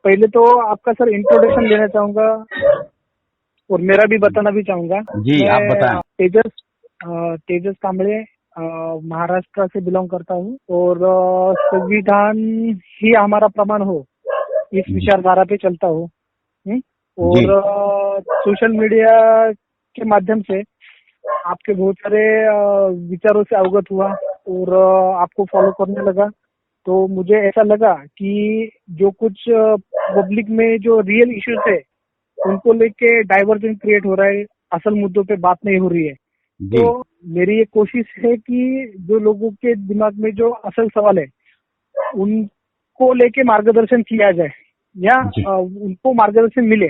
पहले तो आपका सर इंट्रोडक्शन लेना चाहूंगा और मेरा भी बताना भी चाहूंगा। जी, आप बताएं। तेजस कांबळे, महाराष्ट्र से बिलोंग करता हूँ और संविधान ही हमारा प्रमाण हो, इस विचारधारा पे चलता हूँ। और सोशल मीडिया के माध्यम से आपके बहुत सारे विचारों से अवगत हुआ और आपको फॉलो करने लगा, तो मुझे ऐसा लगा कि जो कुछ पब्लिक में जो रियल इश्यूज है उनको लेके डाइवर्जन क्रिएट हो रहा है, असल मुद्दों पे बात नहीं हो रही है। तो मेरी ये कोशिश है कि जो लोगों के दिमाग में जो असल सवाल है उनको लेके मार्गदर्शन किया जाए या उनको मार्गदर्शन मिले।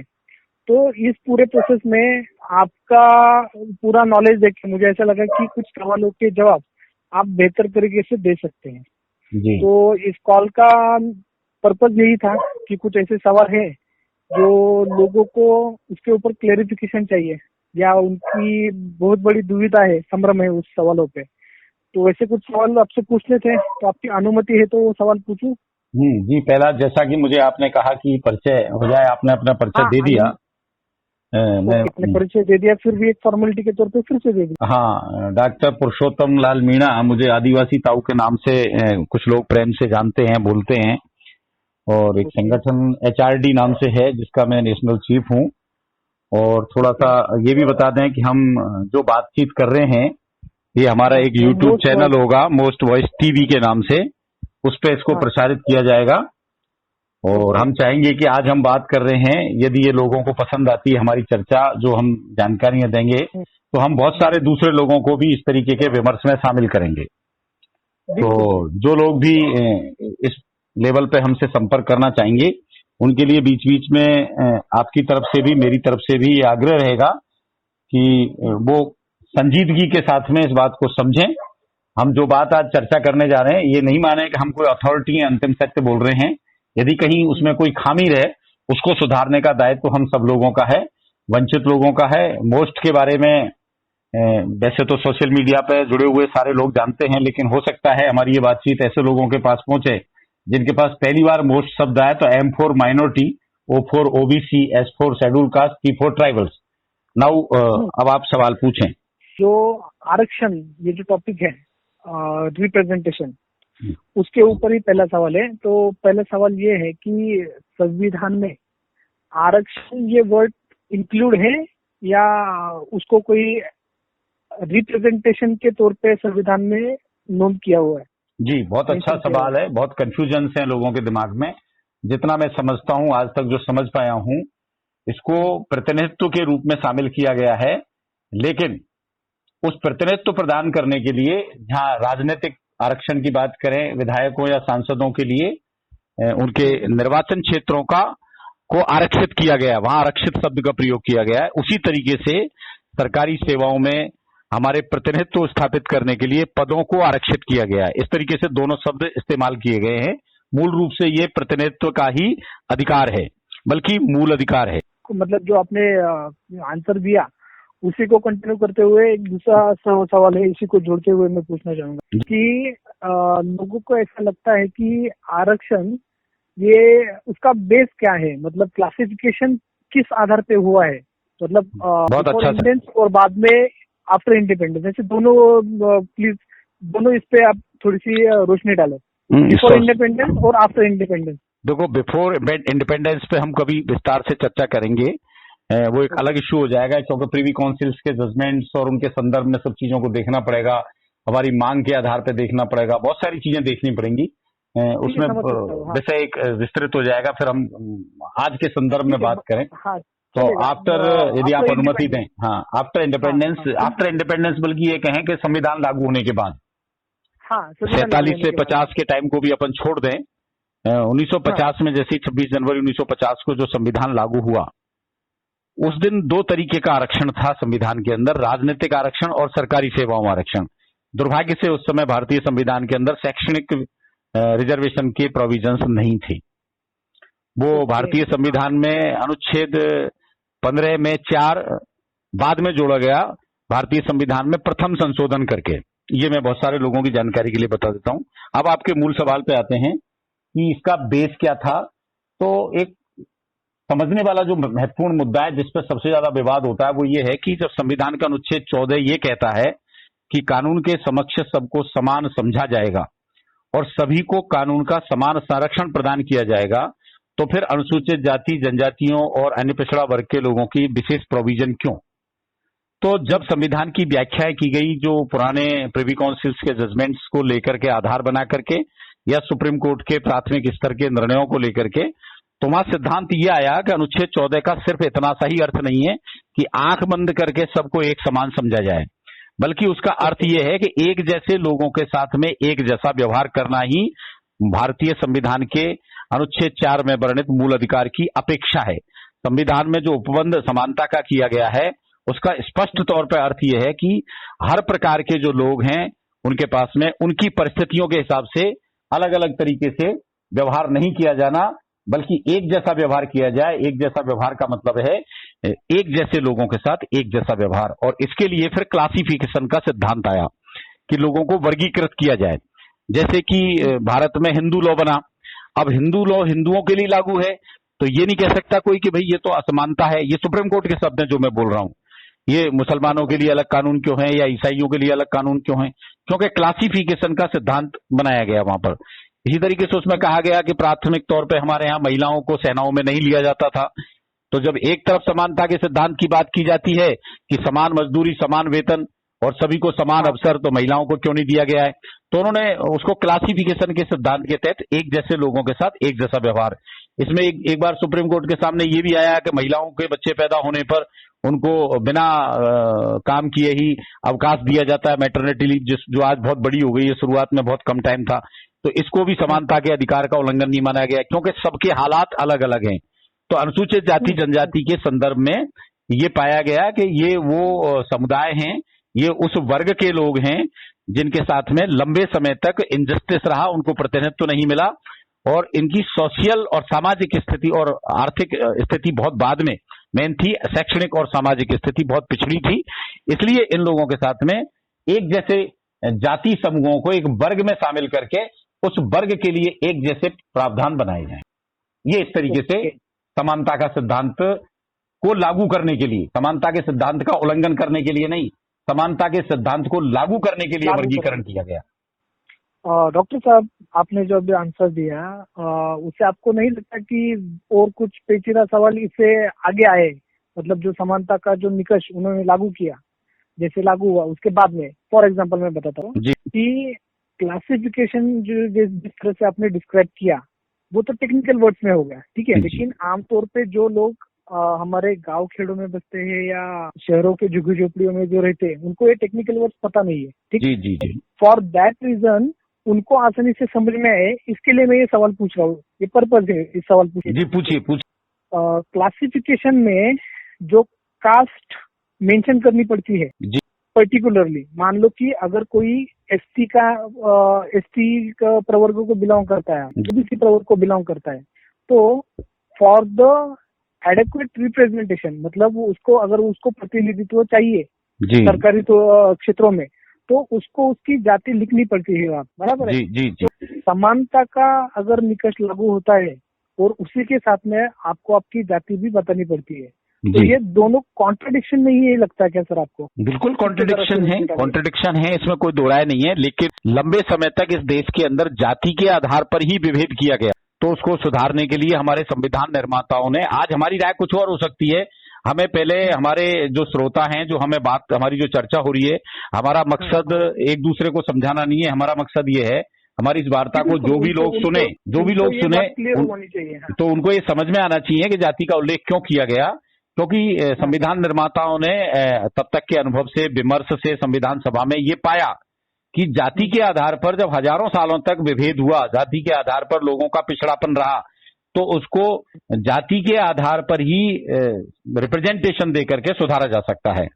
तो इस पूरे प्रोसेस में आपका पूरा नॉलेज देख के मुझे ऐसा लगा कि कुछ सवालों के जवाब आप बेहतर तरीके से दे सकते हैं। तो इस कॉल का पर्पज यही था कि कुछ ऐसे सवाल है जो लोगों को उसके ऊपर क्लेरिफिकेशन चाहिए या उनकी बहुत बड़ी दुविधा है, संभ्रम है उस सवालों पे। तो ऐसे कुछ सवाल आपसे पूछने थे, तो आपकी अनुमति है तो वो सवाल पूछूं? जी, पहला जैसा कि मुझे आपने कहा कि परिचय हो जाए, आपने अपना परिचय दे दिया। मैं परिचय दे दिया, फिर भी एक फॉर्मेलिटी के तौर पे फिर से दे दिया। हाँ, डॉक्टर पुरुषोत्तम लाल मीणा, मुझे आदिवासी ताऊ के नाम से कुछ लोग प्रेम से जानते हैं, बोलते हैं, और एक संगठन HRD नाम से है जिसका मैं नेशनल चीफ हूँ। और थोड़ा सा ये भी बता दें कि हम जो बातचीत कर रहे हैं ये हमारा एक YouTube चैनल होगा, मोस्ट वॉइस TV के नाम से, उस पर इसको प्रसारित किया जाएगा। और हम चाहेंगे कि आज हम बात कर रहे हैं, यदि ये लोगों को पसंद आती है हमारी चर्चा, जो हम जानकारियां देंगे, तो हम बहुत सारे दूसरे लोगों को भी इस तरीके के विमर्श में शामिल करेंगे। तो जो लोग भी इस लेवल पे हमसे संपर्क करना चाहेंगे उनके लिए बीच बीच में आपकी तरफ से भी मेरी तरफ से भी आग्रह रहेगा कि वो संजीदगी के साथ में इस बात को समझें। हम जो बात आज चर्चा करने जा रहे हैं ये नहीं माने कि हम कोई अथॉरिटी या अंतिम सत्य बोल रहे हैं। यदि कहीं उसमें कोई खामी रहे उसको सुधारने का दायित्व हम सब लोगों का है, वंचित लोगों का है। मोस्ट के बारे में वैसे तो सोशल मीडिया पे जुड़े हुए सारे लोग जानते हैं, लेकिन हो सकता है हमारी ये बातचीत ऐसे लोगों के पास पहुंचे जिनके पास पहली बार मोस्ट शब्द आए। तो M for minority, O for OBC, S for schedule caste, T for tribals. Now अब आप सवाल पूछें। जो आरक्षण, ये जो टॉपिक है रिप्रेजेंटेशन, उसके ऊपर ही पहला सवाल है। तो पहला सवाल ये है कि संविधान में आरक्षण ये वर्ड इंक्लूड है या उसको कोई रिप्रेजेंटेशन के तौर पे संविधान में नोट किया हुआ है? जी, बहुत अच्छा सवाल है। बहुत कंफ्यूजन है लोगों के दिमाग में। जितना मैं समझता हूं, आज तक जो समझ पाया हूं, इसको प्रतिनिधित्व के रूप में शामिल किया गया है, लेकिन उस प्रतिनिधित्व प्रदान करने के लिए जहां राजनीतिक आरक्षण की बात करें, विधायकों या सांसदों के लिए उनके निर्वाचन क्षेत्रों को आरक्षित किया गया, वहां आरक्षित शब्द का प्रयोग किया गया है। उसी तरीके से सरकारी सेवाओं में हमारे प्रतिनिधित्व स्थापित करने के लिए पदों को आरक्षित किया गया है। इस तरीके से दोनों शब्द इस्तेमाल किए गए हैं। मूल रूप से ये प्रतिनिधित्व का ही अधिकार है, बल्कि मूल अधिकार है। मतलब जो आपने आंसर दिया उसी को कंटिन्यू करते हुए एक दूसरा सवाल है, इसी को जोड़ते हुए मैं पूछना चाहूंगा कि लोगों को ऐसा लगता है कि आरक्षण ये उसका बेस क्या है, मतलब क्लासिफिकेशन किस आधार पे हुआ है, मतलब बहुत अच्छा इंडिपेंडेंस और बाद में आफ्टर इंडिपेंडेंस, ऐसे दोनों प्लीज दोनों इस पे आप थोड़ी सी रोशनी डालो, बिफोर इंडिपेंडेंस और आफ्टर इंडिपेंडेंस। देखो, बिफोर इंडिपेंडेंस पे हम कभी विस्तार से चर्चा करेंगे, वो एक अलग इश्यू हो जाएगा, क्योंकि प्रीवी काउंसिल्स के जजमेंट्स और उनके संदर्भ में सब चीजों को देखना पड़ेगा, हमारी मांग के आधार पर देखना पड़ेगा, बहुत सारी चीजें देखनी पड़ेंगी। उसमें वैसे एक विस्तृत हो जाएगा। फिर हम आज के संदर्भ में बात करें तो आफ्टर, यदि आप अनुमति दें, हाँ, आफ्टर इंडिपेंडेंस बल्कि ये कहें कि संविधान लागू होने के बाद, 47 से 50 के टाइम को भी अपन छोड़ दें। 1950 में जैसे 26 जनवरी 1950 को जो संविधान लागू हुआ, उस दिन दो तरीके का आरक्षण था संविधान के अंदर, राजनीतिक आरक्षण और सरकारी सेवाओं आरक्षण। दुर्भाग्य से उस समय भारतीय संविधान के अंदर शैक्षणिक रिजर्वेशन के प्रोविजंस नहीं थे। वो भारतीय संविधान में अनुच्छेद 15 में 4 बाद में जोड़ा गया, भारतीय संविधान में प्रथम संशोधन करके। ये मैं बहुत सारे लोगों की जानकारी के लिए बता देता हूं। अब आपके मूल सवाल पे आते हैं कि इसका बेस क्या था। तो एक समझने वाला जो महत्वपूर्ण मुद्दा है जिस पर सबसे ज्यादा विवाद होता है वो ये है कि जब संविधान का अनुच्छेद 14 ये कहता है कि कानून के समक्ष सबको समान समझा जाएगा और सभी को कानून का समान संरक्षण प्रदान किया जाएगा, तो फिर अनुसूचित जाति, जनजातियों और अन्य पिछड़ा वर्ग के लोगों की विशेष प्रोविजन क्यों? तो जब संविधान की व्याख्याएं की गई जो पुराने प्रिवी काउंसिल्स के जजमेंट्स को लेकर के आधार बना करके या सुप्रीम कोर्ट के प्राथमिक स्तर के निर्णयों को लेकर के, तो वहां सिद्धांत ये आया कि अनुच्छेद 14 का सिर्फ इतना सा ही अर्थ नहीं है कि आंख बंद करके सबको एक समान समझा जाए, बल्कि उसका अर्थ यह है कि एक जैसे लोगों के साथ में एक जैसा व्यवहार करना ही भारतीय संविधान के अनुच्छेद 4 में वर्णित मूल अधिकार की अपेक्षा है। संविधान में जो उपबंध समानता का किया गया है उसका स्पष्ट तौर पर अर्थ यह है कि हर प्रकार के जो लोग हैं उनके पास में उनकी परिस्थितियों के हिसाब से अलग अलग तरीके से व्यवहार नहीं किया जाना, बल्कि एक जैसा व्यवहार किया जाए। एक जैसा व्यवहार का मतलब है एक जैसे लोगों के साथ एक जैसा व्यवहार, और इसके लिए फिर क्लासिफिकेशन का सिद्धांत आया कि लोगों को वर्गीकृत किया जाए। जैसे कि भारत में हिंदू लॉ बना, अब हिंदू लॉ हिंदुओं के लिए लागू है, तो ये नहीं कह सकता कोई कि भाई ये तो असमानता है। ये सुप्रीम कोर्ट के शब्द हैं जो मैं बोल रहा हूं। ये मुसलमानों के लिए अलग कानून क्यों है या ईसाइयों के लिए अलग कानून क्यों है? क्योंकि क्लासिफिकेशन का सिद्धांत बनाया गया वहां पर। इसी तरीके से उसमें कहा गया कि प्राथमिक तौर पे हमारे यहाँ महिलाओं को सेनाओं में नहीं लिया जाता था, तो जब एक तरफ समानता के सिद्धांत की बात की जाती है कि समान मजदूरी, समान वेतन और सभी को समान अवसर, तो महिलाओं को क्यों नहीं दिया गया है? तो उन्होंने उसको क्लासिफिकेशन के सिद्धांत के तहत एक जैसे लोगों के साथ एक जैसा व्यवहार। इसमें एक बार सुप्रीम कोर्ट के सामने ये भी आया कि महिलाओं के बच्चे पैदा होने पर उनको बिना काम किए ही अवकाश दिया जाता है, मैटरनिटी लीव, जो आज बहुत बड़ी हो गई है, शुरुआत में बहुत कम टाइम था। तो इसको भी समानता के अधिकार का उल्लंघन नहीं माना गया, क्योंकि सबके हालात अलग अलग हैं। तो अनुसूचित जाति जनजाति के संदर्भ में ये पाया गया कि ये वो समुदाय हैं, ये उस वर्ग के लोग हैं जिनके साथ में लंबे समय तक इनजस्टिस रहा, उनको प्रतिनिधित्व नहीं मिला और इनकी सोशल और सामाजिक स्थिति और आर्थिक स्थिति बहुत बाद में मेन थी। शैक्षणिक और सामाजिक स्थिति बहुत पिछड़ी थी, इसलिए इन लोगों के साथ में एक जैसे जाति समूहों को एक वर्ग में शामिल करके उस वर्ग के लिए एक जैसे प्रावधान बनाए जाएं। ये इस तरीके से समानता का सिद्धांत को लागू करने के लिए, समानता के सिद्धांत का उल्लंघन करने के लिए नहीं, समानता के सिद्धांत को लागू करने के लिए वर्गीकरण किया गया। डॉक्टर साहब, आपने जो अभी आंसर दिया उससे आपको नहीं लगता कि और कुछ पेचीदा सवाल इससे आगे आए? मतलब जो समानता का जो निकष उन्होंने लागू किया, जैसे लागू हुआ उसके बाद में, फॉर एग्जांपल मैं बताता हूँ कि क्लासिफिकेशन जो जिस तरह से आपने डिस्क्राइब किया वो तो टेक्निकल वर्ड्स में हो गया, ठीक है, लेकिन आमतौर पे जो लोग हमारे गांव खेड़ों में बसते हैं या शहरों के झुग्गी झोपड़ियों में जो रहते हैं उनको ये टेक्निकल वर्ड्स पता नहीं है, ठीक है। फॉर दैट रीजन उनको आसानी से समझ में आए, इसके लिए मैं ये सवाल पूछ रहा हूँ। ये पर्पज है इस सवाल पूछिए। क्लासिफिकेशन में जो कास्ट मेंशन करनी पड़ती है पर्टिकुलरली, मान लो कि अगर कोई एसटी का प्रवर्ग को बिलोंग करता है, ओबीसी प्रवर्ग को बिलोंग करता है, तो फॉर द एडेक्वेट रिप्रेजेंटेशन, मतलब उसको अगर उसको प्रतिनिधित्व चाहिए सरकारी क्षेत्रों में, तो उसको उसकी जाति लिखनी पड़ती है, आप बराबर है? जी। समानता का अगर निकष लागू होता है और उसी के साथ में आपको आपकी जाति भी बतानी पड़ती है, तो ये दोनों कॉन्ट्रडिक्शन नहीं है लगता क्या सर आपको? बिल्कुल कॉन्ट्रडिक्शन है, इसमें कोई दो राय नहीं है। लेकिन लंबे समय तक इस देश के अंदर जाति के आधार पर ही विभेद किया गया, तो उसको सुधारने के लिए हमारे संविधान निर्माताओं ने, आज हमारी राय कुछ और हो सकती है, हमें पहले हमारे जो श्रोता हैं, जो हमें बात, हमारी जो चर्चा हो रही है, हमारा मकसद एक दूसरे को समझाना नहीं है, हमारा मकसद ये है हमारी इस वार्ता को जो भी लोग सुने तो उनको ये समझ में आना चाहिए कि जाति का उल्लेख क्यों किया गया, क्योंकि संविधान निर्माताओं ने तब तक के अनुभव से, विमर्श से संविधान सभा में ये पाया कि जाति के आधार पर जब हजारों सालों तक विभेद हुआ, जाति के आधार पर लोगों का पिछड़ापन रहा, तो उसको जाति के आधार पर ही रिप्रेजेंटेशन देकर के सुधारा जा सकता है।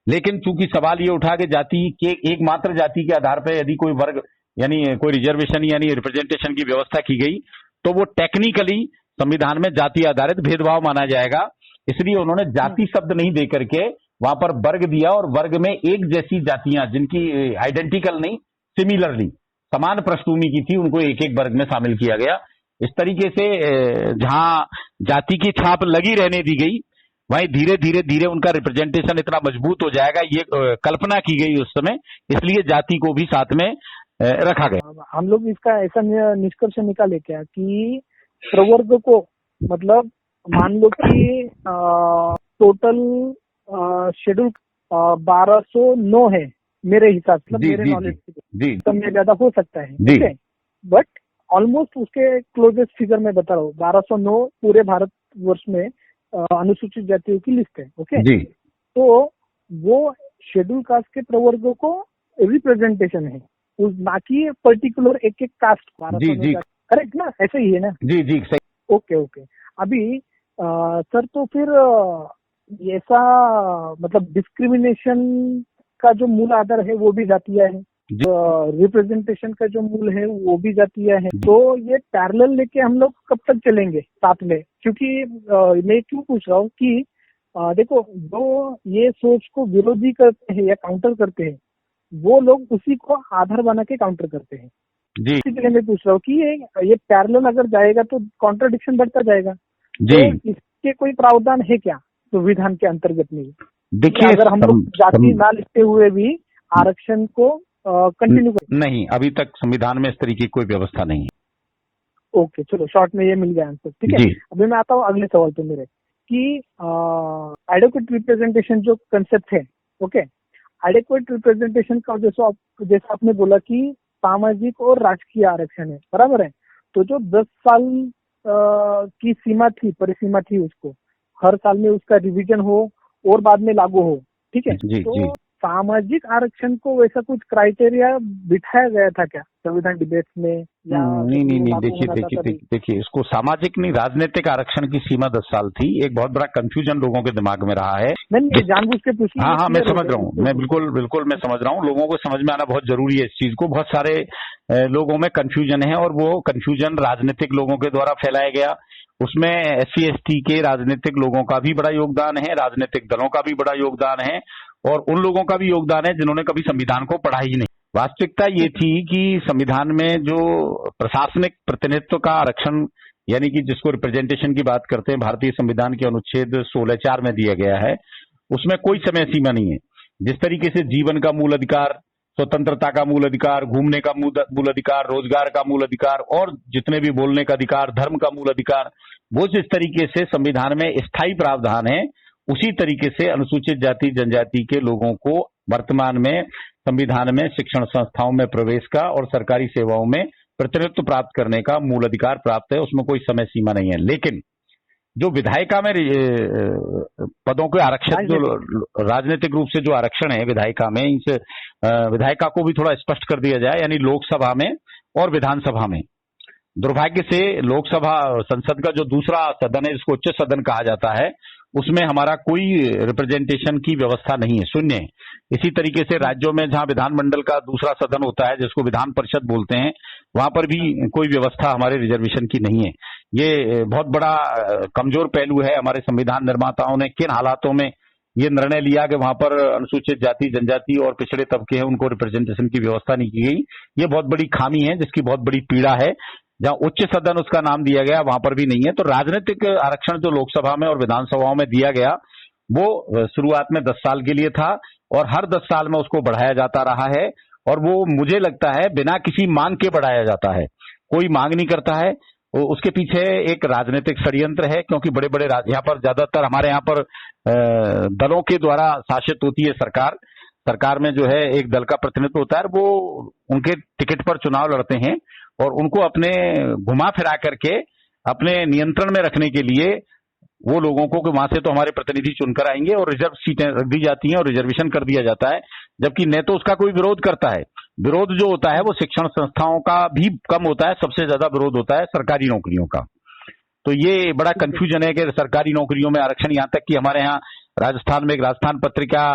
लेकिन चूंकि सवाल ये उठा कि जाति के, एकमात्र जाति के आधार पर यदि कोई वर्ग यानी कोई रिजर्वेशन यानी रिप्रेजेंटेशन की व्यवस्था की गई, तो वो टेक्निकली संविधान में जाति आधारित भेदभाव माना जाएगा। इसलिए उन्होंने जाति शब्द नहीं दे करके वहां पर वर्ग दिया, और वर्ग में एक जैसी जातियां जिनकी आइडेंटिकल नहीं, सिमिलरली समान पृष्ठभूमि की थी, उनको एक एक वर्ग में शामिल किया गया। इस तरीके से जहां जाति की छाप लगी रहने दी गई, वहीं धीरे धीरे धीरे उनका रिप्रेजेंटेशन इतना मजबूत हो जाएगा, ये कल्पना की गई उस समय, इसलिए जाति को भी साथ में रखा गया। हम लोग इसका ऐसा निष्कर्ष निकाले क्या कि प्रवर्ग को, मतलब मान लो कि टोटल शेड्यूल 1209 है मेरे हिसाब से, मेरे नॉलेज से कम या ज्यादा हो सकता है, ठीक है, बट ऑलमोस्ट उसके क्लोजेस्ट फिगर में बता रहा हूँ, 1209 पूरे भारत वर्ष में अनुसूचित जातियों की लिस्ट है, ओके जी। तो वो शेड्यूल कास्ट के प्रवर्गों को रिप्रेजेंटेशन है, ना कि पर्टिकुलर एक कास्ट। जी करेक्ट ना, ऐसे ही है ना? जी सही। ओके। अभी सर तो फिर ऐसा मतलब डिस्क्रिमिनेशन का जो मूल आधार है वो भी जातीय है, रिप्रेजेंटेशन का जो मूल है वो भी जातीय है, तो ये पैरेलल लेके हम लोग कब तक चलेंगे साथ में? क्योंकि मैं क्यों पूछ रहा हूँ कि देखो, जो ये सोच को विरोधी करते हैं या काउंटर करते हैं, वो लोग उसी को आधार बना के काउंटर करते हैं जी। इसलिए मैं पूछ रहा हूँ कि ये पैरेलल अगर जाएगा तो कॉन्ट्रडिक्शन बढ़ता जाएगा जी। तो इसके कोई प्रावधान है क्या संविधान के अंतर्गत में? देखिए, अगर हम लोग जाति ना लिखते हुए भी आरक्षण को कंटिन्यू करें? नहीं, अभी तक संविधान में इस तरीके की कोई व्यवस्था नहीं है। ओके, चलो शॉर्ट में ये मिल गया आंसर, ठीक है। अभी मैं आता हूँ अगले सवाल पे मेरे कि एडुकेट रिप्रेजेंटेशन जो कंसेप्ट है, ओके, एडुकेट रिप्रेजेंटेशन का जैसा आपने बोला कि सामाजिक और राजकीय आरक्षण है, बराबर है। तो जो 10 साल की सीमा थी, परिसीमा थी, उसको हर साल में उसका रिवीजन हो और बाद में लागू हो, ठीक है जी, तो जी। सामाजिक आरक्षण को वैसा कुछ क्राइटेरिया बिठाया गया था क्या संविधान डिबेट में? या नहीं, देखिए इसको सामाजिक नहीं, राजनीतिक आरक्षण की सीमा 10 साल थी। एक बहुत बड़ा कंफ्यूजन लोगों के दिमाग में रहा है। नहीं, जानबूझ के पूछ, हाँ, मैं समझ रहा हूँ, मैं बिल्कुल मैं समझ रहा हूँ। लोगों को समझ में आना बहुत जरूरी है इस चीज को। बहुत सारे लोगों में कंफ्यूजन है और वो कंफ्यूजन राजनीतिक लोगों के द्वारा फैलाया गया। उसमें SC ST के राजनीतिक लोगों का भी बड़ा योगदान है, राजनीतिक दलों का भी बड़ा योगदान है और उन लोगों का भी योगदान है जिन्होंने कभी संविधान को पढ़ा ही नहीं। वास्तविकता ये थी कि संविधान में जो प्रशासनिक प्रतिनिधित्व का आरक्षण, यानी कि जिसको रिप्रेजेंटेशन की बात करते हैं, भारतीय संविधान के अनुच्छेद 16(4) में दिया गया है, उसमें कोई समय सीमा नहीं है। जिस तरीके से जीवन का मूल अधिकार, स्वतंत्रता का मूल अधिकार, घूमने का मूल अधिकार, रोजगार का मूल अधिकार और जितने भी बोलने का अधिकार, धर्म का मूल अधिकार, वो जिस तरीके से संविधान में स्थायी प्रावधान है, उसी तरीके से अनुसूचित जाति जनजाति के लोगों को वर्तमान में संविधान में शिक्षण संस्थाओं में प्रवेश का और सरकारी सेवाओं में प्रतिनिधित्व प्राप्त करने का मूल अधिकार प्राप्त है। उसमें कोई समय सीमा नहीं है। लेकिन जो विधायिका में पदों के आरक्षण, जो राजनीतिक रूप से जो आरक्षण है विधायिका में, इस विधायिका को भी थोड़ा स्पष्ट कर दिया जाए, यानी लोकसभा में और विधानसभा में। दुर्भाग्य से लोकसभा, संसद का जो दूसरा सदन है, जिसको उच्च सदन कहा जाता है, उसमें हमारा कोई रिप्रेजेंटेशन की व्यवस्था नहीं है, शून्य है। इसी तरीके से राज्यों में जहां विधानमंडल का दूसरा सदन होता है, जिसको विधान परिषद बोलते हैं, वहां पर भी कोई व्यवस्था हमारे रिजर्वेशन की नहीं है। ये बहुत बड़ा कमजोर पहलू है। हमारे संविधान निर्माताओं ने किन हालातों में ये निर्णय लिया कि वहां पर अनुसूचित जाति जनजाति और पिछड़े तबके हैं, उनको रिप्रेजेंटेशन की व्यवस्था नहीं की गई। ये बहुत बड़ी खामी है, जिसकी बहुत बड़ी पीड़ा है। जहां उच्च सदन उसका नाम दिया गया, वहां पर भी नहीं है। तो राजनीतिक आरक्षण जो लोकसभा में और विधानसभाओं में दिया गया, वो शुरुआत में 10 साल के लिए था और हर 10 साल में उसको बढ़ाया जाता रहा है। और वो मुझे लगता है बिना किसी मांग के बढ़ाया जाता है। कोई मांग नहीं करता है। उसके पीछे एक राजनीतिक षड्यंत्र है, क्योंकि बड़े बड़े यहाँ पर ज्यादातर हमारे यहाँ पर दलों के द्वारा शासित होती है सरकार। सरकार में जो है एक दल का प्रतिनिधित्व होता है, वो उनके टिकट पर चुनाव लड़ते हैं और उनको अपने घुमा फिरा करके अपने नियंत्रण में रखने के लिए वो लोगों को कि वहां से तो हमारे प्रतिनिधि चुनकर आएंगे और रिजर्व सीटें रख दी जाती हैं और रिजर्वेशन कर दिया जाता है, जबकि न तो उसका कोई विरोध करता है। विरोध जो होता है वो शिक्षण संस्थाओं का भी कम होता है, सबसे ज्यादा विरोध होता है सरकारी नौकरियों का। तो ये बड़ा कंफ्यूजन है कि सरकारी नौकरियों में आरक्षण, यहाँ तक कि हमारे यहाँ राजस्थान में एक राजस्थान पत्रिका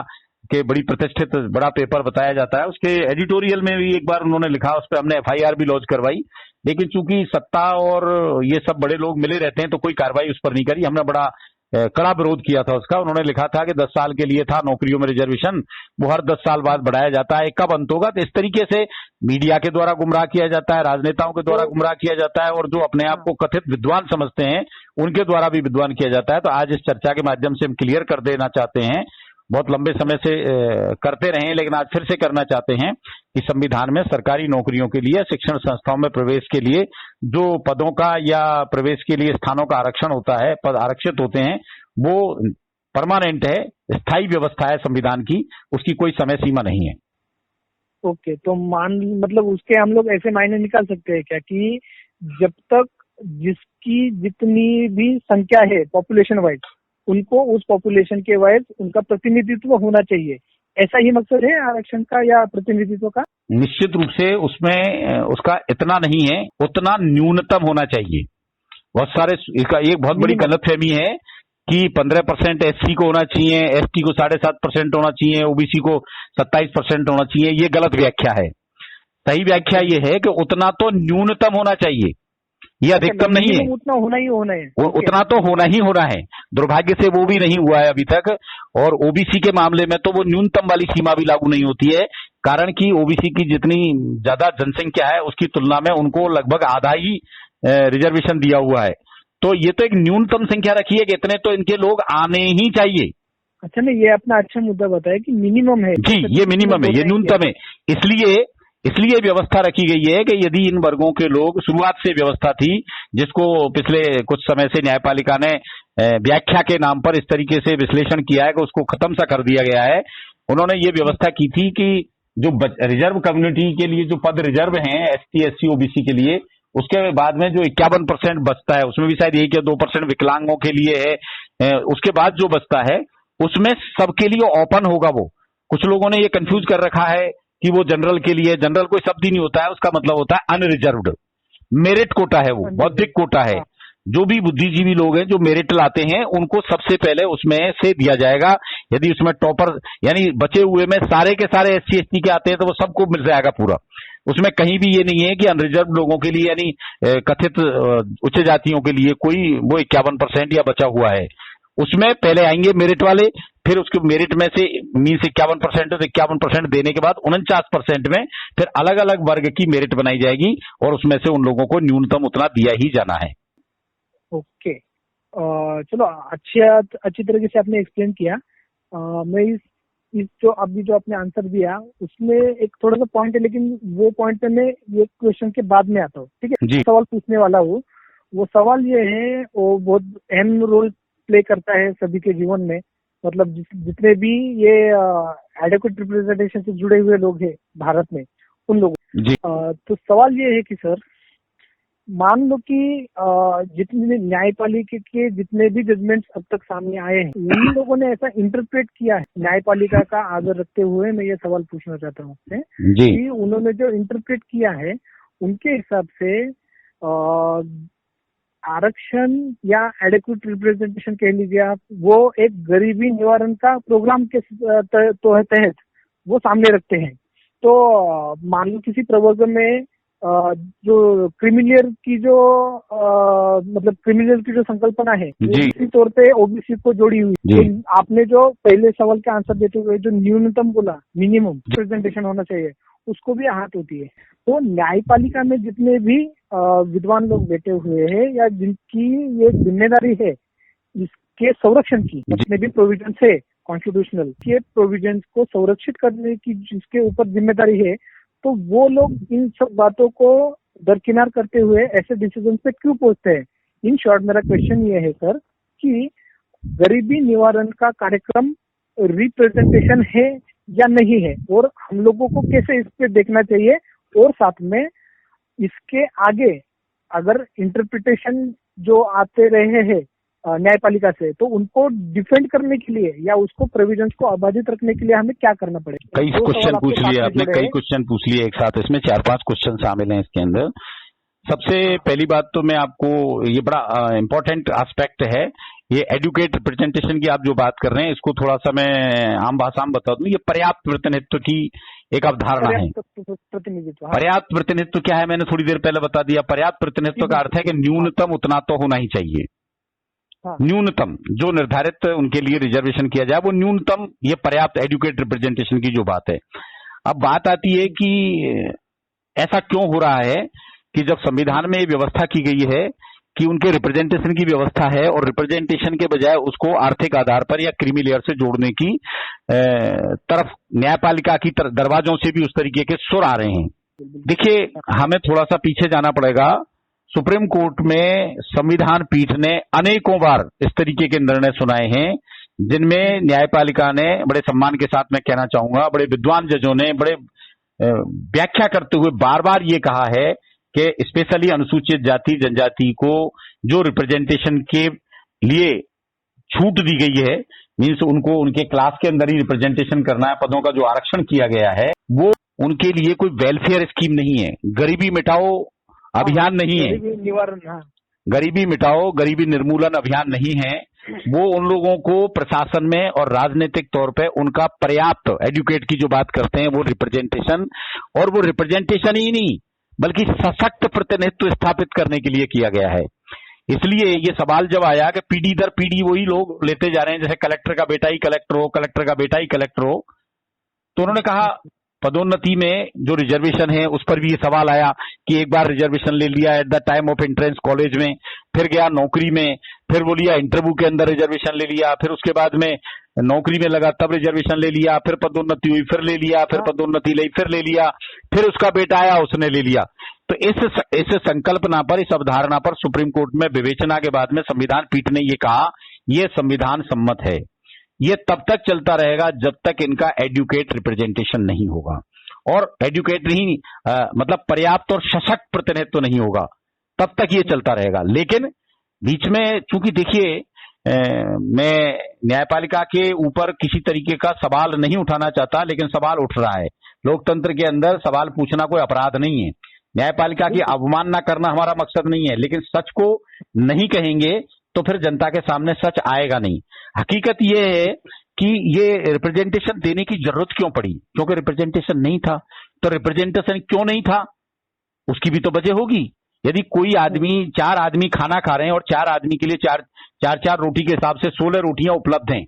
के बड़ी प्रतिष्ठित बड़ा पेपर बताया जाता है, उसके एडिटोरियल में भी एक बार उन्होंने लिखा, उस पर हमने FIR भी लॉन्च करवाई, लेकिन चूंकि सत्ता और ये सब बड़े लोग मिले रहते हैं तो कोई कार्रवाई उस पर नहीं करी। हमने बड़ा कड़ा विरोध किया था उसका। उन्होंने लिखा था कि 10 साल के लिए था नौकरियों में रिजर्वेशन, वो हर 10 साल बाद बढ़ाया जाता है, कब अंत होगा। तो इस तरीके से मीडिया के द्वारा गुमराह किया जाता है, राजनेताओं के द्वारा गुमराह किया जाता है, और जो अपने आप को कथित विद्वान समझते हैं उनके द्वारा भी विद्वान किया जाता है। तो आज इस चर्चा के माध्यम से हम क्लियर कर देना चाहते हैं, बहुत लंबे समय से करते रहे लेकिन आज फिर से करना चाहते हैं कि संविधान में सरकारी नौकरियों के लिए, शिक्षण संस्थाओं में प्रवेश के लिए जो पदों का या प्रवेश के लिए स्थानों का आरक्षण होता है, पद आरक्षित होते हैं, वो परमानेंट है, स्थायी व्यवस्था है संविधान की, उसकी कोई समय सीमा नहीं है। ओके, तो मतलब उसके हम लोग ऐसे मायने निकाल सकते हैं क्या कि जब तक जिसकी जितनी भी संख्या है पॉपुलेशन वाइज, उनको उस पॉपुलेशन के वाइज उनका प्रतिनिधित्व होना चाहिए, ऐसा ही मकसद है आरक्षण का या प्रतिनिधित्व का? निश्चित रूप से उसमें उसका इतना नहीं है, उतना न्यूनतम होना चाहिए। बहुत सारे इसका एक बहुत बड़ी गलतफहमी है कि 15% एससी को होना चाहिए, एसटी को 7.5% होना चाहिए, ओबीसी को 27% होना चाहिए। ये गलत व्याख्या है। सही व्याख्या ये है कि उतना तो न्यूनतम होना चाहिए, ये अधिकतम नहीं है। उतना होना ही होना है, उतना तो होना ही होना है। दुर्भाग्य से वो भी नहीं हुआ है अभी तक। और ओबीसी के मामले में तो वो न्यूनतम वाली सीमा भी लागू नहीं होती है, कारण कि ओबीसी की जितनी ज्यादा जनसंख्या है उसकी तुलना में उनको लगभग आधा ही रिजर्वेशन दिया हुआ है। तो ये तो एक न्यूनतम संख्या रखी है कि इतने तो इनके लोग आने ही चाहिए। अच्छा, नहीं, ये अपना अच्छा मुद्दा बताया कि मिनिमम है। जी, ये मिनिमम है, ये न्यूनतम है। इसलिए व्यवस्था रखी गई है कि यदि इन वर्गों के लोग, शुरुआत से व्यवस्था थी जिसको पिछले कुछ समय से न्यायपालिका ने व्याख्या के नाम पर इस तरीके से विश्लेषण किया है कि उसको खत्म सा कर दिया गया है। उन्होंने ये व्यवस्था की थी कि जो रिजर्व कम्युनिटी के लिए जो पद रिजर्व हैं एसटी, एससी, ओबीसी के लिए, उसके बाद में जो 51% बचता है, उसमें भी शायद 1 या 2% विकलांगों के लिए है। उसके बाद जो बचता है उसमें सबके लिए ओपन होगा। वो कुछ लोगों ने ये कंफ्यूज कर रखा है कि वो जनरल के लिए, जनरल कोई शब्द ही नहीं होता है, उसका मतलब होता है अनरिजर्व्ड। मेरिट कोटा है, वो बौद्धिक कोटा है। जो भी बुद्धिजीवी लोग हैं जो मेरिट लाते हैं उनको सबसे पहले उसमें से दिया जाएगा। यदि उसमें टॉपर यानी बचे हुए में सारे के सारे एससी एसटी के आते हैं तो वो सबको मिल जाएगा पूरा। उसमें कहीं भी ये नहीं है कि अनरिजर्व लोगों के लिए यानी कथित उच्च जातियों के लिए कोई वो 51% या बचा हुआ है। उसमें पहले आएंगे मेरिट वाले, फिर उसके मेरिट में से मीन से 51% है तो 51% देने के बाद 49% में फिर अलग अलग वर्ग की मेरिट बनाई जाएगी और उसमें से उन लोगों को न्यूनतम उतना दिया ही जाना है। ओके, चलो, अच्छी तरीके से आपने एक्सप्लेन किया। मैं इस जो अभी जो आपने आंसर दिया उसमें एक थोड़ा सा पॉइंट है, लेकिन वो पॉइंट पे मैं ये क्वेश्चन के बाद में आता हूँ, ठीक है? सवाल पूछने वाला हूँ। वो सवाल ये है, वो बहुत अहम रोल प्ले करता है सभी के जीवन में। मतलब जितने भी ये एडिक्वेट रिप्रेजेंटेशन से जुड़े हुए लोग हैं भारत में, उन लोगों तो सवाल ये है कि सर, मान लो कि जितने न्यायपालिका के जितने भी जजमेंट्स अब तक सामने आए हैं, उन लोगों ने ऐसा इंटरप्रेट किया है, न्यायपालिका का आदर रखते हुए मैं ये सवाल पूछना चाहता हूँ आपसे कि उन्होंने जो इंटरप्रेट किया है उनके हिसाब से आरक्षण या एडिक्वेट रिप्रेजेंटेशन कह लीजिए आप, वो एक गरीबी निवारण का प्रोग्राम के तहत वो सामने रखते हैं। तो मान लो किसी प्रवर्ग में जो क्रिमिनल की जो मतलब क्रिमिनल की जो संकल्पना है इसी तौर पे ओबीसी को जोड़ी हुई। तो आपने जो पहले सवाल का आंसर देते हुए जो न्यूनतम बोला, मिनिमम रिप्रेजेंटेशन होना चाहिए, उसको भी आहत होती है। तो न्यायपालिका में जितने भी विद्वान लोग बैठे हुए हैं या जिनकी ये जिम्मेदारी है इसके संरक्षण की, जितने भी प्रोविजन है कॉन्स्टिट्यूशनल के प्रोविजन को संरक्षित करने की जिसके ऊपर जिम्मेदारी है, तो वो लोग इन सब बातों को दरकिनार करते हुए ऐसे डिसीजन पे क्यों पहुंचते हैं? इन शॉर्ट मेरा क्वेश्चन ये है सर कि गरीबी निवारण का कार्यक्रम रिप्रेजेंटेशन है या नहीं है, और हम लोगों को कैसे इस पे देखना चाहिए, और साथ में इसके आगे अगर इंटरप्रिटेशन जो आते रहे हैं न्यायपालिका से, तो उनको डिफेंड करने के लिए या उसको प्रोविजंस को अबाधित रखने के लिए हमें क्या करना पड़ेगा? कई क्वेश्चन पूछ लिए आपने, कई क्वेश्चन पूछ लिए एक साथ। इसमें 4-5 क्वेश्चन शामिल हैं इसके अंदर। सबसे पहली बात तो मैं आपको, ये बड़ा इंपॉर्टेंट एस्पेक्ट है, ये एडुकेट रिप्रेजेंटेशन की आप जो बात कर रहे हैं, इसको थोड़ा सा मैं आम भाषा में बता दूं। ये पर्याप्त प्रतिनिधित्व की एक अवधारणा है। पर्याप्त प्रतिनिधित्व क्या है, मैंने थोड़ी देर पहले बता दिया। पर्याप्त प्रतिनिधित्व का अर्थ है कि न्यूनतम उतना तो होना ही चाहिए। हाँ, न्यूनतम जो निर्धारित उनके लिए रिजर्वेशन किया जाए वो न्यूनतम, ये पर्याप्त एडुकेट रिप्रेजेंटेशन की जो बात है। अब बात आती है कि ऐसा क्यों हो रहा है कि जब संविधान में ये व्यवस्था की गई है कि उनके रिप्रेजेंटेशन की व्यवस्था है और रिप्रेजेंटेशन के बजाय उसको आर्थिक आधार पर या क्रीमी लेयर से जोड़ने की तरफ न्यायपालिका की दरवाजों से भी उस तरीके के सुर आ रहे हैं। देखिए, हमें थोड़ा सा पीछे जाना पड़ेगा। सुप्रीम कोर्ट में संविधान पीठ ने अनेकों बार इस तरीके के निर्णय सुनाए हैं जिनमें न्यायपालिका ने, बड़े सम्मान के साथ मैं कहना चाहूंगा, बड़े विद्वान जजों ने बड़े व्याख्या करते हुए बार बार ये कहा है कि स्पेशली अनुसूचित जाति जनजाति को जो रिप्रेजेंटेशन के लिए छूट दी गई है, मीन्स उनको उनके क्लास के अंदर ही रिप्रेजेंटेशन करना है, पदों का जो आरक्षण किया गया है वो उनके लिए कोई वेलफेयर स्कीम नहीं है, गरीबी मिटाओ अभियान नहीं है, निवारण, गरीबी मिटाओ गरीबी निर्मूलन अभियान नहीं है। वो उन लोगों को प्रशासन में और राजनीतिक तौर पे उनका पर्याप्त एडुकेट की जो बात करते हैं वो रिप्रेजेंटेशन, और वो रिप्रेजेंटेशन ही नहीं बल्कि सशक्त प्रतिनिधित्व स्थापित करने के लिए किया गया है। इसलिए ये सवाल जब आया कि पीढ़ी दर पीढ़ी वही लोग लेते जा रहे हैं, जैसे कलेक्टर का बेटा ही कलेक्टर हो, कलेक्टर का बेटा ही कलेक्टर हो, तो उन्होंने कहा पदोन्नति में जो रिजर्वेशन है उस पर भी ये सवाल आया कि एक बार रिजर्वेशन ले लिया at the time of entrance college में, फिर गया नौकरी में, फिर वो लिया इंटरव्यू के अंदर रिजर्वेशन ले लिया, फिर उसके बाद में नौकरी में लगा तब रिजर्वेशन ले लिया, फिर पदोन्नति हुई फिर ले लिया, फिर पदोन्नति ली फिर ले लिया, फिर उसका बेटा आया उसने ले लिया। तो इस संकल्पना पर, इस अवधारणा पर सुप्रीम कोर्ट में विवेचना के बाद में संविधान पीठ ने ये कहा ये संविधान सम्मत है, ये तब तक चलता रहेगा जब तक इनका एडुकेट रिप्रेजेंटेशन नहीं होगा, और एडुकेट नहीं मतलब पर्याप्त और सशक्त प्रतिनिधित्व नहीं होगा, तब तक ये चलता रहेगा। लेकिन बीच में चूंकि देखिए मैं न्यायपालिका के ऊपर किसी तरीके का सवाल नहीं उठाना चाहता, लेकिन सवाल उठ रहा है। लोकतंत्र के अंदर सवाल पूछना कोई अपराध नहीं है, न्यायपालिका की अवमानना करना हमारा मकसद नहीं है, लेकिन सच को नहीं कहेंगे तो फिर जनता के सामने सच आएगा नहीं। हकीकत ये है कि ये रिप्रेजेंटेशन देने की जरूरत क्यों पड़ी, क्योंकि रिप्रेजेंटेशन नहीं था। तो रिप्रेजेंटेशन क्यों नहीं था उसकी भी तो वजह होगी। यदि कोई आदमी, 4 आदमी खाना खा रहे हैं और 4 आदमी के लिए चार रोटी के हिसाब से 16 रोटियां उपलब्ध हैं,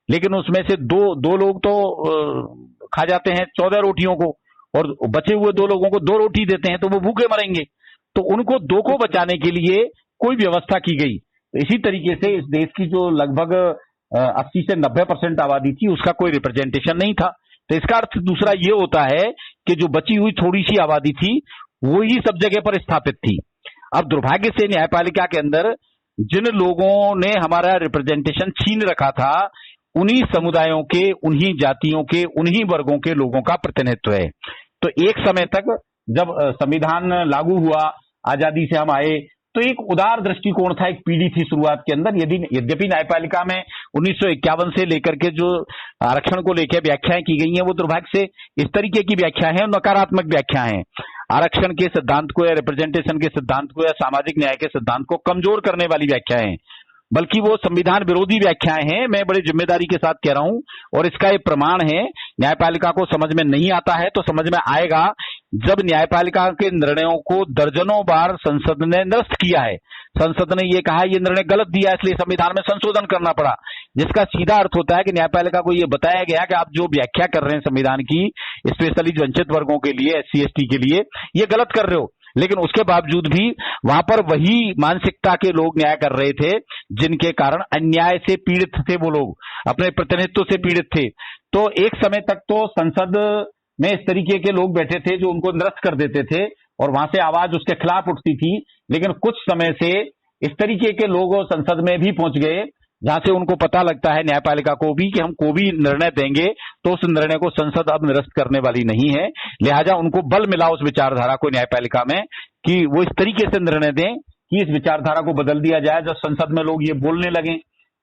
लेकिन उसमें से दो लोग तो खा जाते हैं 14 रोटियों को, और बचे हुए 2 लोगों को 2 रोटी देते हैं, तो वो भूखे मरेंगे। तो उनको 2 को बचाने के लिए कोई व्यवस्था की गई। इसी तरीके से इस देश की जो लगभग 80 से 90% आबादी थी उसका कोई रिप्रेजेंटेशन नहीं था। तो इसका अर्थ दूसरा ये होता है कि जो बची हुई थोड़ी सी आबादी थी वो ही सब जगह पर स्थापित थी। अब दुर्भाग्य से न्यायपालिका के अंदर जिन लोगों ने हमारा रिप्रेजेंटेशन छीन रखा था, उन्हीं समुदायों के, उन्हीं जातियों के, उन्हीं वर्गों के लोगों का प्रतिनिधित्व है। तो एक समय तक जब संविधान लागू हुआ, आजादी से हम आए, तो एक उदार दृष्टिकोण था, एक पीढ़ी थी शुरुआत के अंदर। यद्यपि न्यायपालिका में 1951 से लेकर के जो आरक्षण को लेकर व्याख्याएं की गई हैं वो दुर्भाग्य से इस तरीके की व्याख्या है, नकारात्मक व्याख्या है। आरक्षण के सिद्धांत को या रिप्रेजेंटेशन के सिद्धांत को या सामाजिक न्याय के सिद्धांत को कमजोर करने वाली व्याख्याएं, बल्कि वो संविधान विरोधी व्याख्याएं हैं। मैं बड़ी जिम्मेदारी के साथ कह रहा हूं, और इसका एक प्रमाण है, न्यायपालिका को समझ में नहीं आता है तो समझ में आएगा जब न्यायपालिका के निर्णयों को दर्जनों बार संसद ने निरस्त किया है। संसद ने ये कहा ये निर्णय गलत दिया, इसलिए संविधान में संशोधन करना पड़ा, जिसका सीधा अर्थ होता है कि न्यायपालिका को ये बताया गया कि आप जो व्याख्या कर रहे हैं संविधान की, स्पेशली वंचित वर्गों के लिए, SC ST के लिए, ये गलत कर रहे हो। लेकिन उसके बावजूद भी वहां पर वही मानसिकता के लोग न्याय कर रहे थे जिनके कारण अन्याय से पीड़ित थे, वो लोग अपने प्रतिनिधित्व से पीड़ित थे। तो एक समय तक तो संसद में इस तरीके के लोग बैठे थे जो उनको निरस्त कर देते थे और वहां से आवाज उसके खिलाफ उठती थी। लेकिन कुछ समय से इस तरीके के लोग संसद में भी पहुंच गए जहां से उनको पता लगता है न्यायपालिका को भी कि हम को भी निर्णय देंगे तो उस निर्णय को संसद अब निरस्त करने वाली नहीं है। लिहाजा उनको बल मिला उस विचारधारा को न्यायपालिका में कि वो इस तरीके से निर्णय दें कि इस विचारधारा को बदल दिया जाए। जब संसद में लोग ये बोलने लगे,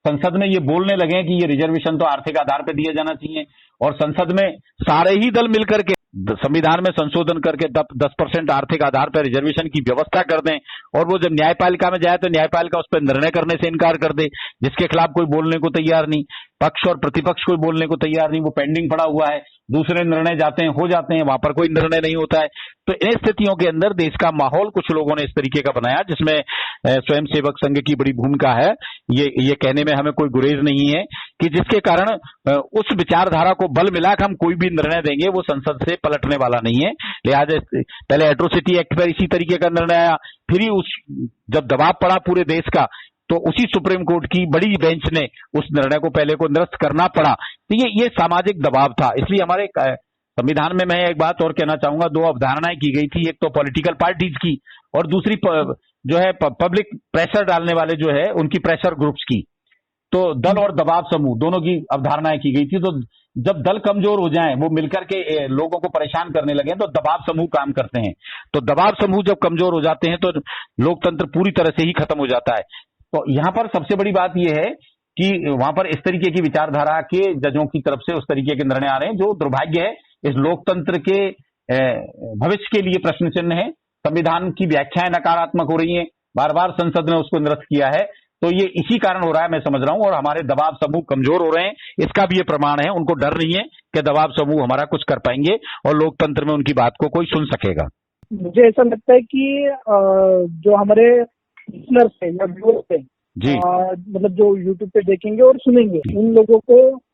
संसद में ये बोलने लगे कि ये रिजर्वेशन तो आर्थिक आधार पर दिया जाना चाहिए, और संसद में सारे ही दल मिलकर के संविधान में संशोधन करके 10% आर्थिक आधार पर रिजर्वेशन की व्यवस्था कर दें, और वो जब न्यायपालिका में जाए तो न्यायपालिका उस पर निर्णय करने से इनकार कर दे, जिसके खिलाफ कोई बोलने को तैयार नहीं, पक्ष और प्रतिपक्ष कोई बोलने को तैयार नहीं, वो पेंडिंग पड़ा हुआ है, दूसरे निर्णय जाते हैं हो जाते हैं, वहां पर कोई निर्णय नहीं होता है। तो इन स्थितियों के अंदर देश का माहौल कुछ लोगों ने इस तरीके का बनाया, जिसमें स्वयं सेवक संघ की बड़ी भूमिका है, ये कहने में हमें कोई गुरेज नहीं है, कि जिसके कारण उस विचारधारा को बल मिला कि हम कोई भी निर्णय देंगे वो संसद से पलटने वाला नहीं है। लिहाजा पहले एट्रोसिटी एक्ट पर इसी तरीके का निर्णय आया, फिर ही जब दबाव पड़ा पूरे देश का, तो उसी सुप्रीम कोर्ट की बड़ी बेंच ने उस निर्णय को पहले को निरस्त करना पड़ा। तो ये सामाजिक दबाव था। इसलिए हमारे संविधान में मैं एक बात और कहना चाहूंगा, 2 अवधारणाएं की गई थी, एक तो पॉलिटिकल पार्टीज की और दूसरी जो है पब्लिक प्रेशर डालने वाले जो है उनकी प्रेशर ग्रुप्स की। तो दल और दबाव समूह दोनों की अवधारणाएं की गई थी। तो जब दल कमजोर हो जाएं, वो मिलकर के लोगों को परेशान करने लगे, तो दबाव समूह काम करते हैं। तो दबाव समूह जब कमजोर हो जाते हैं तो लोकतंत्र पूरी तरह से ही खत्म हो जाता है। तो यहाँ पर सबसे बड़ी बात यह है कि वहां पर इस तरीके की विचारधारा के जजों की तरफ से उस तरीके के निर्णय आ रहे हैं, जो दुर्भाग्य है इस लोकतंत्र के भविष्य के लिए प्रश्न चिन्ह है। संविधान की व्याख्याएं नकारात्मक हो रही हैं, बार बार संसद ने उसको निरस्त किया है। तो ये इसी कारण हो रहा है, मैं समझ रहा हूं, और हमारे दबाव समूह कमजोर हो रहे हैं, इसका भी ये प्रमाण है। उनको डर नहीं है कि दबाव समूह हमारा कुछ कर पाएंगे और लोकतंत्र में उनकी बात को कोई सुन सकेगा। मुझे ऐसा लगता है कि जो हमारे लिसनर्स है या व्यूअर्स है जी, मतलब जो यूट्यूब पे देखेंगे और सुनेंगे, उन लोगों को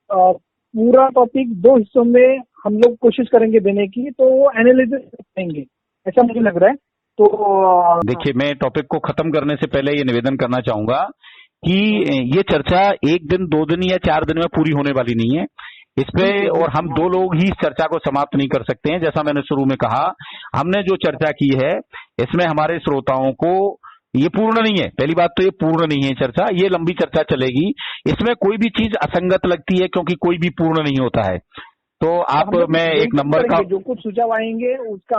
पूरा टॉपिक 2 हिस्सों में हम लोग कोशिश करेंगे देने की, तो वो एनालिसिस करेंगे, ऐसा मुझे लग रहा है। तो देखिए, मैं टॉपिक को खत्म करने से पहले ये निवेदन करना चाहूंगा कि ये चर्चा 1 दिन 2 दिन या 4 दिन में पूरी होने वाली नहीं है इस पे, और हम 2 लोग ही इस चर्चा को समाप्त नहीं कर सकते हैं। जैसा मैंने शुरू में कहा, हमने जो चर्चा की है इसमें हमारे श्रोताओं को ये पूर्ण नहीं है। पहली बात तो ये पूर्ण नहीं है चर्चा, ये लंबी चर्चा चलेगी। इसमें कोई भी चीज असंगत लगती है क्योंकि कोई भी पूर्ण नहीं होता है। तो आप मैं एक नंबर का जो कुछ सुझाव आएंगे उसका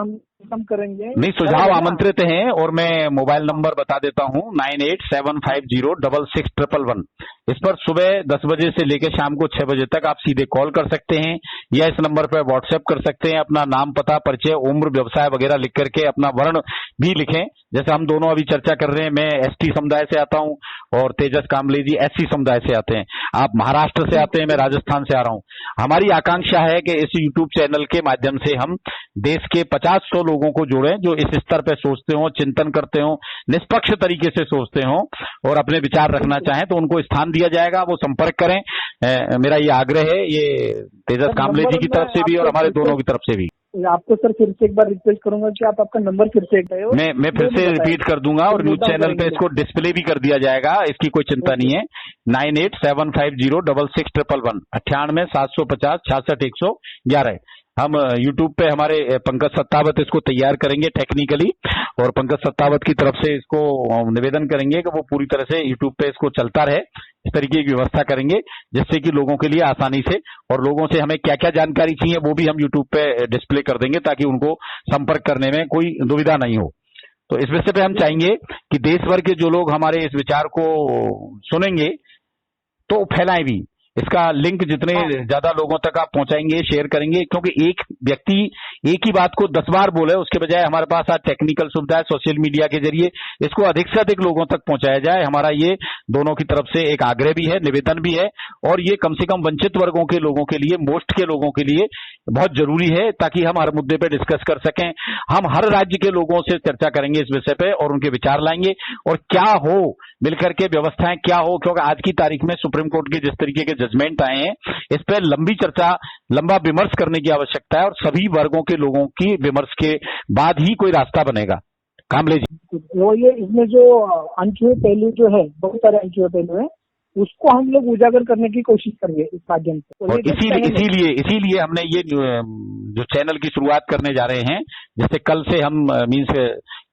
हम करेंगे। नहीं, सुझाव आमंत्रित हैं, और मैं मोबाइल नंबर बता देता हूं 9875066111। इस पर सुबह 10 बजे से लेकर शाम को 6 बजे तक आप सीधे कॉल कर सकते हैं, या इस नंबर पर व्हाट्सएप कर सकते हैं। अपना नाम, पता, परिचय, उम्र, व्यवसाय वगैरह लिख करके अपना वर्ण भी लिखें। जैसे हम दोनों अभी चर्चा कर रहे हैं, मैं एसटी समुदाय से आता हूं और तेजस कामले जी एससी समुदाय से आते हैं। आप महाराष्ट्र से आते हैं, मैं राजस्थान से आ रहा हूं। हमारी आकांक्षा है कि इस यूट्यूब चैनल के माध्यम से हम देश के 50-100 लोगों को जोड़ें जो इस स्तर पे सोचते हो, चिंतन करते हो, निष्पक्ष तरीके से सोचते हो और अपने विचार रखना चाहें, तो उनको स्थान दिया जाएगा, वो संपर्क करें। मेरा ये आग्रह है, ये तेजस कामले जी की तरफ से भी और हमारे दोनों की तरफ से भी। आपको सर फिर से एक बार रिक्वेस्ट करूंगा कि आप आपका नंबर फिर से मैं फिर से रिपीट कर दूंगा, और न्यूज चैनल पे इसको डिस्प्ले भी कर दिया जाएगा, इसकी कोई चिंता नहीं है। 9875066111 9875066111। हम यूट्यूब पे हमारे पंकज सत्तावत इसको तैयार करेंगे टेक्निकली, और पंकज सत्तावत की तरफ से इसको निवेदन करेंगे कि वो पूरी तरह से यूट्यूब पे इसको चलता रहे, इस तरीके की व्यवस्था करेंगे जिससे कि लोगों के लिए आसानी से, और लोगों से हमें क्या क्या जानकारी चाहिए वो भी हम यूट्यूब पे डिस्प्ले कर देंगे ताकि उनको संपर्क करने में कोई दुविधा नहीं हो। तो इस विषय पे हम चाहेंगे कि देश भर के जो लोग हमारे इस विचार को सुनेंगे तो फैलाएं भी इसका लिंक, जितने ज्यादा लोगों तक आप पहुंचाएंगे, शेयर करेंगे, क्योंकि एक व्यक्ति एक ही बात को 10 बार बोले उसके बजाय हमारे पास आज टेक्निकल सुविधा है, सोशल मीडिया के जरिए इसको अधिक से अधिक लोगों तक पहुंचाया जाए। हमारा ये दोनों की तरफ से एक आग्रह भी है, निवेदन भी है, और ये कम से कम वंचित वर्गों के लोगों के लिए, मोस्ट के लोगों के लिए बहुत जरूरी है, ताकि हम हर मुद्दे पे डिस्कस कर सकें। हम हर राज्य के लोगों से चर्चा करेंगे इस विषय पे और उनके विचार लाएंगे, और क्या हो मिलकर के व्यवस्थाएं क्या हो, क्योंकि आज की तारीख में सुप्रीम कोर्ट के जिस तरीके के जजमेंट आए हैं इस पर लंबी चर्चा, लंबा विमर्श करने की आवश्यकता है, और सभी वर्गों के लोगों की विमर्श के बाद ही कोई रास्ता बनेगा। कामले जी, वो ये इसमें जो अनछुए पहलू जो है, बहुत सारे अनछुए पहलू है, उसको हम लोग उजागर करने की कोशिश करेंगे इस माध्यम से। और इसीलिए हमने ये जो चैनल की शुरुआत करने जा रहे हैं, जैसे कल से हम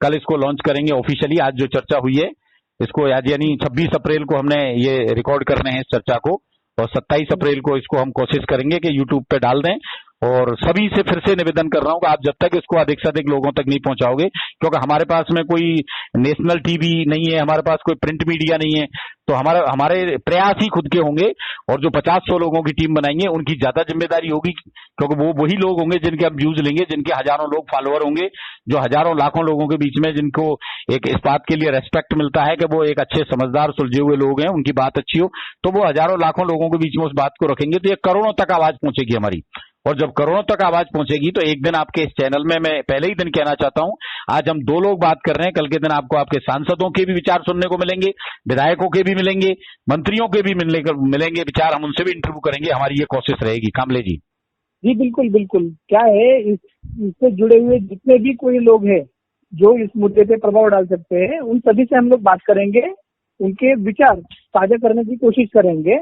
कल इसको लॉन्च करेंगे ऑफिशियली। आज जो चर्चा हुई है इसको आज यानी 26 अप्रैल को हमने ये रिकॉर्ड करने हैं इस चर्चा को, और 27 अप्रैल को इसको हम कोशिश करेंगे कि यूट्यूब पे डाल दें, और सभी से फिर से निवेदन कर रहा हूं कि आप जब तक इसको अधिक से अधिक लोगों तक नहीं पहुंचाओगे, क्योंकि हमारे पास में कोई नेशनल टीवी नहीं है, हमारे पास कोई प्रिंट मीडिया नहीं है, तो हमारे प्रयास ही खुद के होंगे। और जो 50-100 लोगों की टीम बनाएंगे उनकी ज्यादा जिम्मेदारी होगी, क्योंकि वो वही लोग होंगे जिनके हम व्यूज लेंगे, जिनके हजारों लोग फॉलोअर होंगे, जो हजारों लाखों लोगों के बीच में जिनको एक इस बात के लिए रेस्पेक्ट मिलता है कि वो एक अच्छे समझदार सुलझे हुए लोग हैं, उनकी बात अच्छी हो, तो वो हजारों लाखों लोगों के बीच में उस बात को रखेंगे, तो ये करोड़ों तक आवाज पहुंचेगी हमारी। और जब करोड़ों तक आवाज पहुंचेगी तो एक दिन आपके इस चैनल में, मैं पहले ही दिन कहना चाहता हूं, आज हम 2 लोग बात कर रहे हैं, कल के दिन आपको आपके सांसदों के भी विचार सुनने को मिलेंगे, विधायकों के भी मिलेंगे, मंत्रियों के भी मिलेंगे विचार, हम उनसे भी इंटरव्यू करेंगे, हमारी ये कोशिश रहेगी। कामले जी। जी बिल्कुल बिल्कुल। क्या है, इससे जुड़े हुए जितने भी कोई लोग हैं जो इस मुद्दे पे प्रभाव डाल सकते हैं, उन सभी से हम लोग बात करेंगे, उनके विचार साझा करने की कोशिश करेंगे,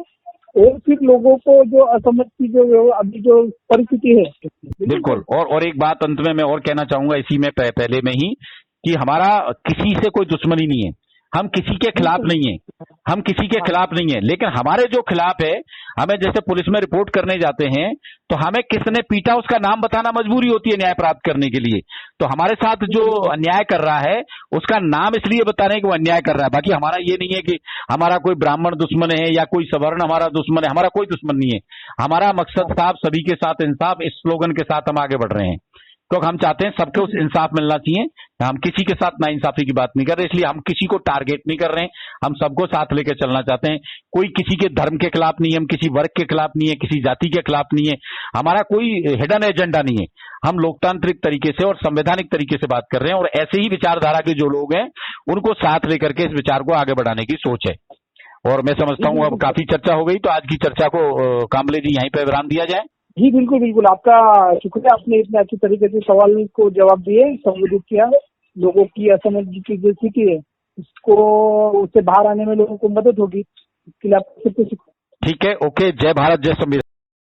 और फिर लोगों को जो असमझ की जो अभी जो परिस्थिति है। बिल्कुल। और एक बात अंत में मैं और कहना चाहूंगा इसी में पहले में ही, कि हमारा किसी से कोई दुश्मनी नहीं है, हम किसी के खिलाफ नहीं है, हम किसी के खिलाफ नहीं है, लेकिन हमारे जो खिलाफ है, हमें जैसे पुलिस में रिपोर्ट करने जाते हैं तो हमें किसने पीटा उसका नाम बताना मजबूरी होती है न्याय प्राप्त करने के लिए। तो हमारे साथ जो अन्याय कर रहा है उसका नाम इसलिए बता रहे हैं कि वो अन्याय कर रहा है। बाकी हमारा ये नहीं है कि हमारा कोई ब्राह्मण दुश्मन है या कोई सवर्ण हमारा दुश्मन है, हमारा कोई दुश्मन नहीं है। हमारा मकसद साफ, सभी के साथ इंसाफ, इस स्लोगन के साथ हम आगे बढ़ रहे हैं, क्योंकि हम चाहते हैं सबको इंसाफ मिलना चाहिए। हम किसी के साथ नाइंसाफी की बात नहीं कर रहे, इसलिए हम किसी को टारगेट नहीं कर रहे हैं, हम सबको साथ लेकर चलना चाहते हैं। कोई किसी के धर्म के खिलाफ नहीं है, हम किसी वर्ग के खिलाफ नहीं है, किसी जाति के खिलाफ नहीं है, हमारा कोई हिडन एजेंडा नहीं है। हम लोकतांत्रिक तरीके से और संवैधानिक तरीके से बात कर रहे हैं, और ऐसे ही विचारधारा के जो लोग हैं उनको साथ लेकर के इस विचार को आगे बढ़ाने की सोच है। और मैं समझता हूँ अब काफी चर्चा हो गई, तो आज की चर्चा को कामले जी यहीं पर विराम दिया जाए। जी बिल्कुल बिल्कुल, आपका शुक्रिया, आपने इतने अच्छे तरीके से सवाल को जवाब दिए, संबोधित किया। लोगों की असमझ की जो स्थिति है उसको, उससे बाहर आने में लोगों को मदद होगी, इसके लिए आपको ठीक है। ओके। जय भारत, जय संविधान।